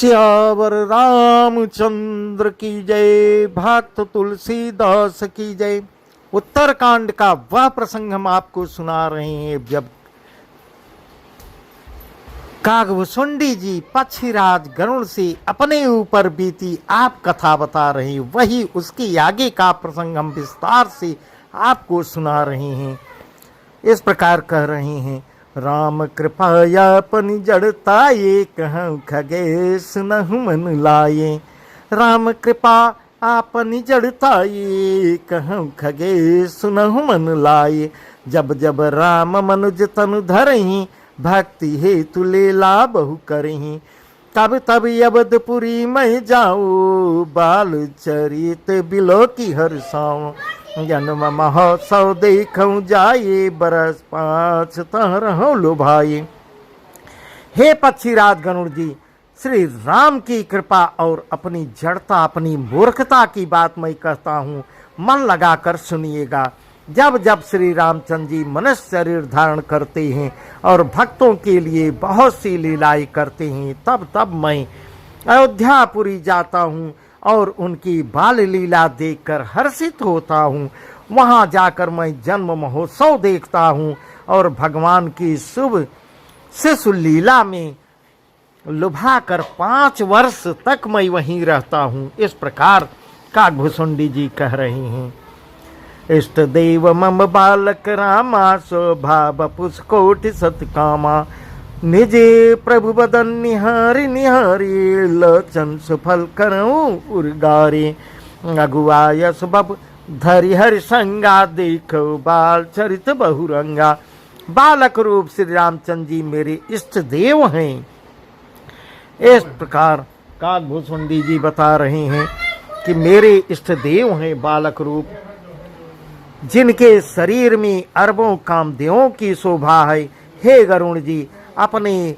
सियावर रामचंद्र की जय। भक्त तुलसीदास की जय। उत्तरकांड का वह प्रसंग हम आपको सुना रहे हैं जब कागभुसुंडी जी पक्षीराज गरुड़ से अपने ऊपर बीती आप कथा बता रहे हैं, वही उसके आगे का प्रसंग हम विस्तार से आपको सुना रहे हैं। इस प्रकार कह रहे हैं, राम कृपायापन जड़ता ये कहूँ खगेश नहु मन लाए। राम कृपा आपन जड़ता ये कहूँ खगेश नहु मन लाए। जब जब राम मनुज तनु धरही भक्ति हेतु लीला बहु करही। तब तब अवधपुरी मैं जाऊँ बाल चरित बिलो की हर्षाऊँ। जन्म महोत्सव देखूं जाए बरस 5 तहरहों लुभाए। हे पक्षीराज गरुड़ जी, श्री राम की कृपा और अपनी जड़ता अपनी मूर्खता की बात मैं कहता हूँ, मन लगाकर सुनिएगा। जब जब श्री रामचंद्र जी मनुष्य शरीर धारण करते हैं और भक्तों के लिए बहुत सी लीलाएं करते हैं, तब तब मैं अयोध्यापुरी जाता हूँ और उनकी बाल लीला देखकर हर्षित होता हूँ। वहाँ जाकर मैं जन्म महोत्सव देखता हूँ और भगवान की शुभ शिशु लीला में लुभा कर 5 वर्ष तक मैं वहीं रहता हूँ। इस प्रकार कागभुसुंडी जी कह रहे हैं। इष्ट देव मम बालक रामा स्वभाव पुष्कोटि सतकामा। निजे प्रभु बदन निहारी निहारी लोचन सुफल करऊं उर्गारे। अगुआ यश बब धरि हरि संगा देखो बाल चरित बहुरंगा। बालक रूप श्री रामचंद्र जी मेरे इष्ट देव हैं। इस प्रकार कागभुसुंडी जी बता रहे हैं कि मेरे इष्ट देव हैं बालक रूप, जिनके शरीर में अरबों कामदेवों की शोभा है। हे गरुड़ जी, अपने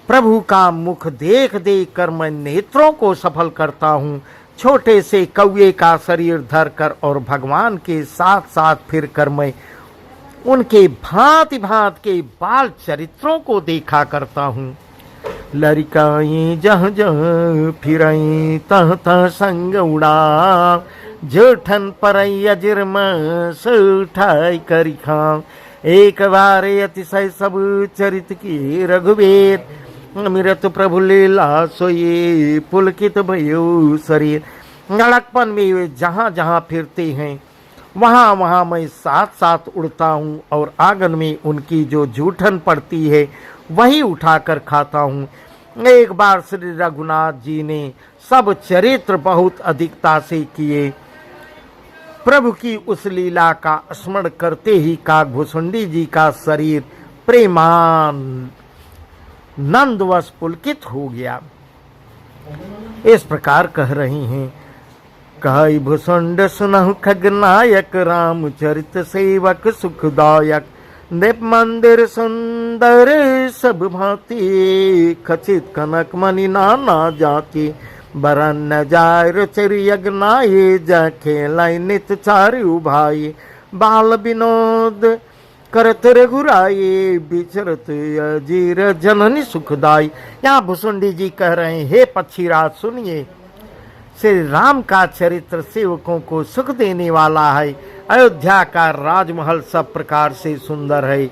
प्रभु का मुख देख देख कर मैं नेत्रों को सफल करता हूँ। छोटे से कौवे का शरीर धरकर और भगवान के साथ साथ फिर कर मैं उनके भांति भांति के बाल चरित्रों को देखा करता हूँ। लड़काई जह जह फिरई तह तह संग उड़ा। जोठन पर अजिर्म सुठाई करी खां। एक बार अतिशय सब चरित की रघुवीर। अमृत प्रभु लीला सोये पुलकित भयो शरीर। लड़कपन में वे जहाँ जहाँ फिरते हैं वहाँ वहाँ मैं साथ साथ उड़ता हूँ और आंगन में उनकी जो जूठन पड़ती है वही उठाकर खाता हूँ। एक बार श्री रघुनाथ जी ने सब चरित्र बहुत अधिकता से किए। प्रभु की उस लीला का स्मरण करते ही कागभुसुंडी जी का शरीर प्रेमान नंदवश पुलकित हो गया। इस प्रकार कह रही हैं, कहि भुसुंड सुनहु खगनायक रामचरित सेवक सुखदायक। निप मंदिर सुंदर सब भांति खचित कनक मणि नाना जाति। बरन जाय रुचिर यज्ञनाये जा खेलाई नित चारु भाई। बाल विनोद करत रघुराये विचरत अजीर जननी सुखदाई। यहाँ भुसुंडी जी कह रहे हैं, हे पक्षीराज सुनिए, श्री राम का चरित्र सेवकों को सुख देने वाला है। अयोध्या का राजमहल सब प्रकार से सुंदर है।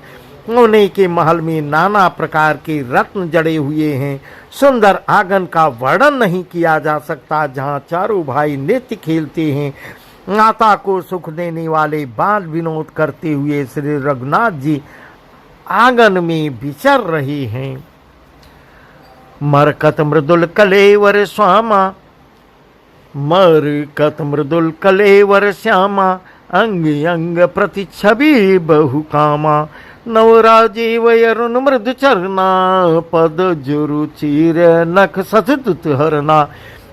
उन्हीं के महल में नाना प्रकार के रत्न जड़े हुए हैं। सुंदर आंगन का वर्णन नहीं किया जा सकता, जहाँ चारों भाई नृत्य खेलते हैं। माता को सुख देने वाले बाल विनोद करते हुए श्री रघुनाथ जी आंगन में विचर रहे हैं। मरकत मृदुल कलेवर श्यामा। मरकत मृदुल कलेवर श्यामा। अंग अंग प्रति छवि बहुकामा। नवराजीव अरुण मृदु चरना। पद जुरु चीर नख सतुत हरना।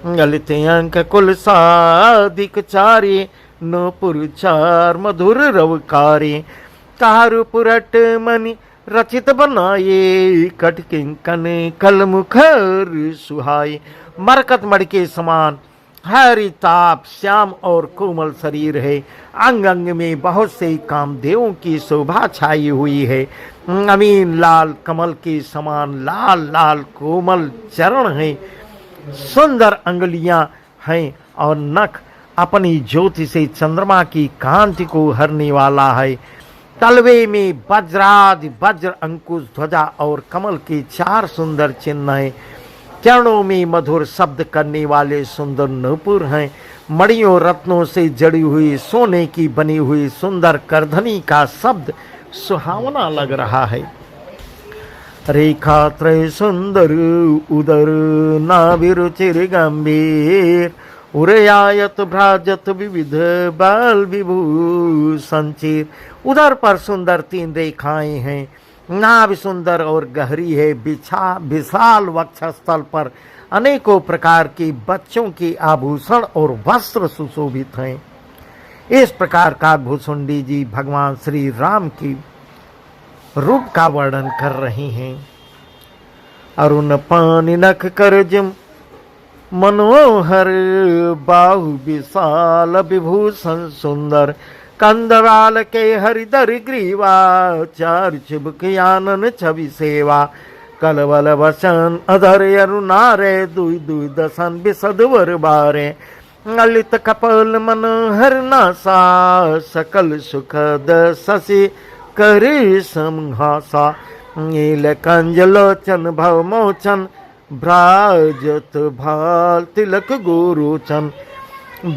ललित अंक कुल साधिक चारे। नूपुर चार मधुर रवकारे। तारु पुरट मणि रचित बनाए। कट किंकन कल मुखर सुहाए। मरकत मणि के समान हरिताप श्याम और कोमल शरीर है। अंग अंग में बहुत से कामदेवों की शोभा छाई हुई है। नवीन लाल कमल के समान लाल लाल कोमल चरण हैं। सुंदर अंगुलियां हैं और नख अपनी ज्योति से चंद्रमा की कांति को हरने वाला है। तलवे में वज्रादि वज्र अंकुश ध्वजा और कमल के 4 सुंदर चिन्ह हैं। चरणों में मधुर शब्द करने वाले सुंदर नूपुर हैं। मणियों रत्नों से जड़ी हुई सोने की बनी हुई सुंदर करधनी का शब्द सुहावना लग रहा है। रेखा त्रय सुंदर उदर नाभिरुचिर गंभीर उरयायत भ्राजत विविध बाल विभू संचीर। उदर पर सुंदर 3 रेखाएं हैं। नाभि सुंदर और गहरी है। विशाल वक्षस्थल पर अनेकों प्रकार के बच्चों के आभूषण और वस्त्र सुशोभित हैं। इस प्रकार का भुसुंडी जी भगवान श्री राम की रूप का वर्णन कर रहे हैं। अरुण पानी नख करजम मनोहर बाहु विशाल विभूषण सुंदर कंदराल के हरिदर ग्रीवा 4 चिबुक आनन छवि सेवा कलवल वसन अधर अरुणारे दुई दुई दसन विसदवर बारे ललित कपल मनोहर नासा सकल सुखद शशि करी समहासा नील कंजलोचन भव मोचन भ्राजत भाल तिलक गोरोचन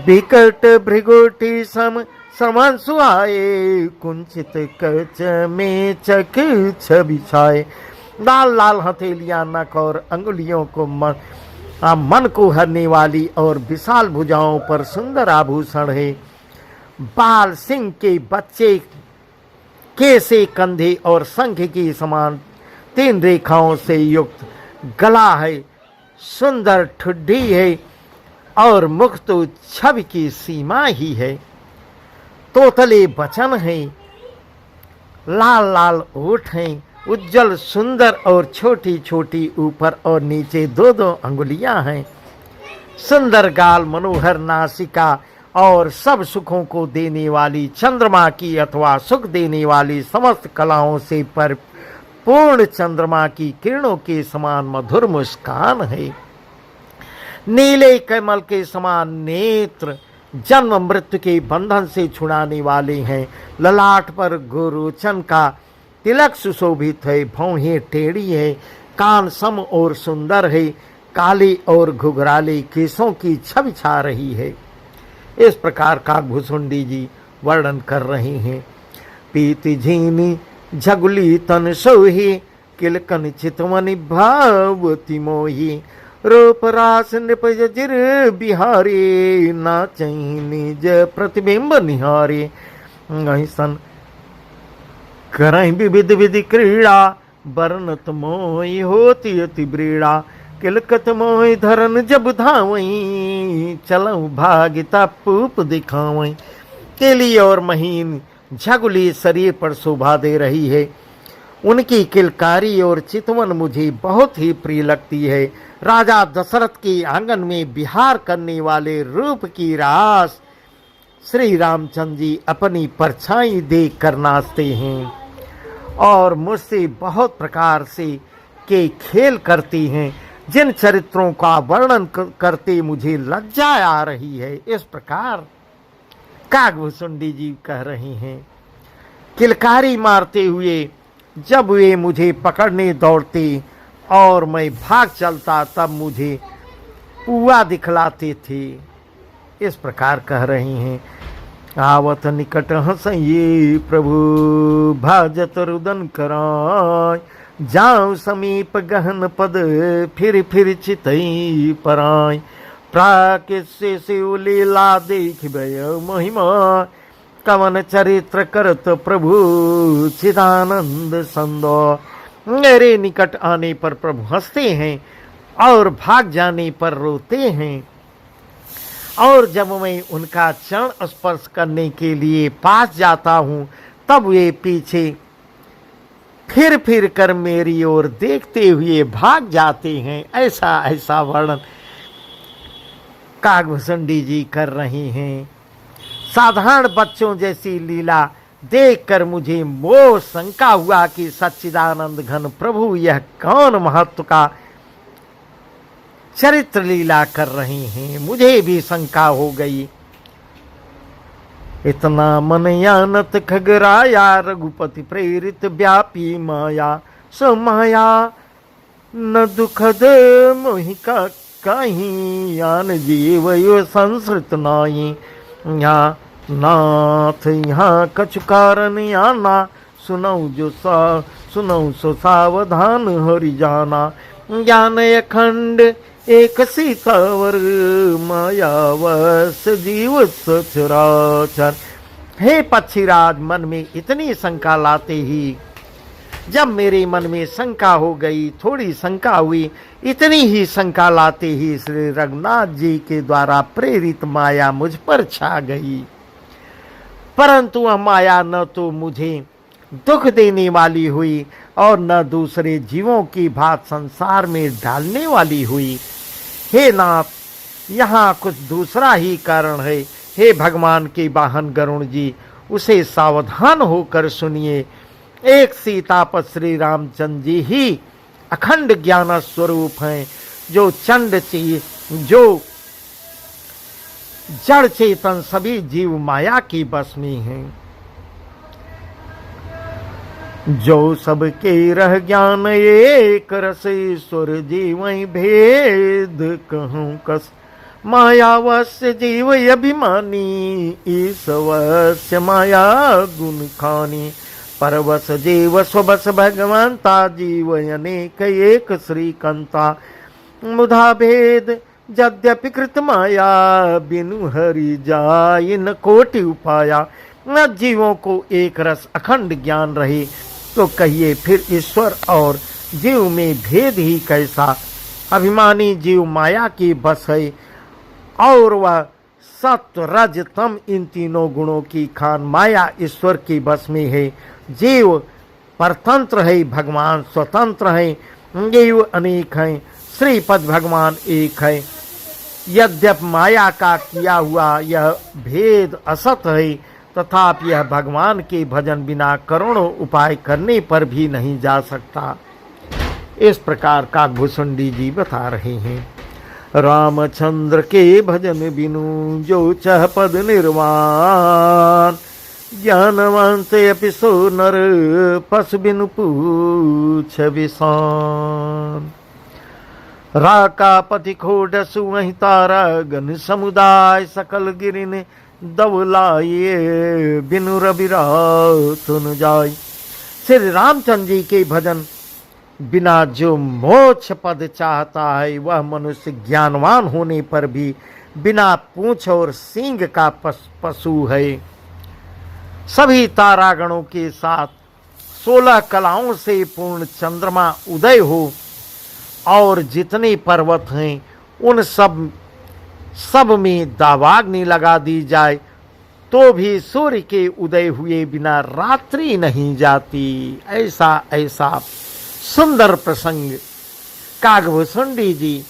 विकट भृगुटी सम समन सुहाए कुंचित कच में चक छवि छाए। लाल लाल हथेलियां नख और अंगुलियों को मन को हरने वाली और विशाल भुजाओं पर सुंदर आभूषण है। बाल सिंह के बच्चे केसे कंधे और शंख की समान 3 रेखाओं से युक्त गला है। सुंदर ठुड्डी है और मुख तो छवि की सीमा ही है। तोतले बचन है। लाल लाल ओठ हैं। उज्जवल सुंदर और छोटी छोटी ऊपर और नीचे 2-2 अंगुलियां हैं। सुंदर गाल मनोहर नासिका और सब सुखों को देने वाली चंद्रमा की अथवा सुख देने वाली समस्त कलाओं से पर पूर्ण चंद्रमा की किरणों के समान मधुर मुस्कान है। नीले कमल के समान नेत्र जन्म मृत्यु के बंधन से छुड़ाने वाले हैं। ललाट पर गोरोचन का तिलक सुशोभित है। भौहें टेढ़ी है। कान सम और सुंदर है। काले और घुघराले केसों की छवि छा रही है। इस प्रकार का भुसुंडी जी वर्णन कर रहे हैं। पीति झीनी झगुली तन सोही किलकन चितवनि भावती मोही रूप रास नृप जिर बिहारी नाचही निज प्रतिबिंब निहारी सन करहि विविध विधि क्रीड़ा वर्णत मोहि होती अति ब्रीड़ा किलकत मोहि धरन जब धावई चलऊ भागिता पूप दिखावई। केली और महीन झगुली शरीर पर शोभा दे रही है। उनकी किलकारी और चितवन मुझे बहुत ही प्रिय लगती है। राजा दशरथ के आंगन में विहार करने वाले रूप की रास श्री रामचंद्र जी अपनी परछाई देख कर नाचते हैं और मुझसे बहुत प्रकार से के खेल करती हैं। जिन चरित्रों का वर्णन करते मुझे लज्जा आ रही है। इस प्रकार कागभूषुंडी जी कह रहे हैं। किलकारी मारते हुए जब वे मुझे पकड़ने दौड़ते और मैं भाग चलता तब मुझे पुआ दिखलाते थे। इस प्रकार कह रहे हैं। आवत निकट हंसइये प्रभु भाजत रुदन कराय जाऊं समीप गहन पद फिर चितई पराय प्राकृत से शिव लीला देख भय महिमा कवन चरित्र करत प्रभु चिदानंद संदो। मेरे निकट आने पर प्रभु हंसते हैं और भाग जाने पर रोते हैं और जब मैं उनका चरण स्पर्श करने के लिए पास जाता हूँ तब वे पीछे फिर कर मेरी ओर देखते हुए भाग जाते हैं। ऐसा वर्णन कागभूषुंडी जी कर रहे हैं। साधारण बच्चों जैसी लीला देखकर मुझे मोह शंका हुआ कि सच्चिदानंद घन प्रभु यह कौन महत्व का चरित्र लीला कर रहे हैं। मुझे भी शंका हो गई। इतना मन यानत खगराया, रघुपति प्रेरित व्यापी माया, समाया न दुखद मोहिका कहीं, यान जीव यो संसृत नाई। यहाँ नाथ यहाँ कछु कारण आना, सुनऊ सो सावधान हरि जाना। ज्ञान अखंड एक सीतावर, मायावश जीव सचराचर। हे पक्षीराज, मन में इतनी शंका लाते ही, जब मेरे मन में शंका हो गई, थोड़ी शंका हुई, इतनी ही शंका लाते ही श्री रघुनाथ जी के द्वारा प्रेरित माया मुझ पर छा गई। परंतु वह माया न तो मुझे दुख देने वाली हुई और न दूसरे जीवों की भांति संसार में डालने वाली हुई। हे नाथ, यहाँ कुछ दूसरा ही कारण है। हे भगवान के वाहन गरुण जी, उसे सावधान होकर सुनिए। एक सीतापत श्री रामचंद्र जी ही अखंड ज्ञान स्वरूप हैं, जो जो जड़ चेतन सभी जीव माया की बस में हैं। जो सबके रह ज्ञान एक रस, ईश्वर जीव भेद कहूँ कस। मायावश्य जीव अभिमानी, ईश्वस्य माया गुण खानी। परवश जीव स्वबस भगवंता, जीव अनेक एक श्रीकंता। मुधा भेद यद्यपि कृत माया, बिनु हरि जाय न कोटि उपाया। न जीवों को एक रस अखंड ज्ञान रहे तो कहिए फिर ईश्वर और जीव में भेद ही कैसा। अभिमानी जीव माया की बस है और वह सत्व रज तम इन तीनों गुणों की खान माया ईश्वर की बस में है। जीव परतंत्र है, भगवान स्वतंत्र है। जीव अनेक हैं, श्रीपद भगवान एक है। यद्यप माया का किया हुआ यह भेद असत है, तथापि यह भगवान के भजन बिना करोड़ों उपाय करने पर भी नहीं जा सकता। इस प्रकार काकभूषुंडी जी बता रहे हैं। रामचंद्र के भजन बिनु जो चह पद निर्वाण, ज्ञानवान से अपि सो नर पशु बिनु पूछ विसान। राका पति खोडसु वही तारा, गन समुदाय सकल गिरिन दवलाये, बिनु रविरात न जाय। श्री रामचंद्र जी के भजन बिना जो मोक्ष पद चाहता है, वह मनुष्य ज्ञानवान होने पर भी बिना पूंछ और सींग का पशु है। सभी तारागणों के साथ 16 कलाओं से पूर्ण चंद्रमा उदय हो और जितने पर्वत हैं उन सब में दावाग्नि लगा दी जाए तो भी सूर्य के उदय हुए बिना रात्रि नहीं जाती। ऐसा सुंदर प्रसंग काकभूषुंडी जी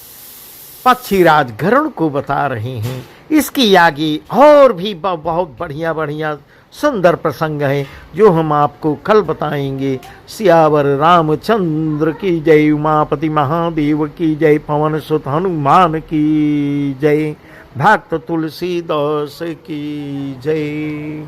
पक्षीराज गरुड़ को बता रहे हैं। इसकी आगे और भी बहुत बढ़िया बढ़िया सुंदर प्रसंग है जो हम आपको कल बताएंगे। सियावर रामचंद्र की जय, उमापति महादेव की जय, पवन सुत हनुमान की जय, भक्त तुलसीदास की जय।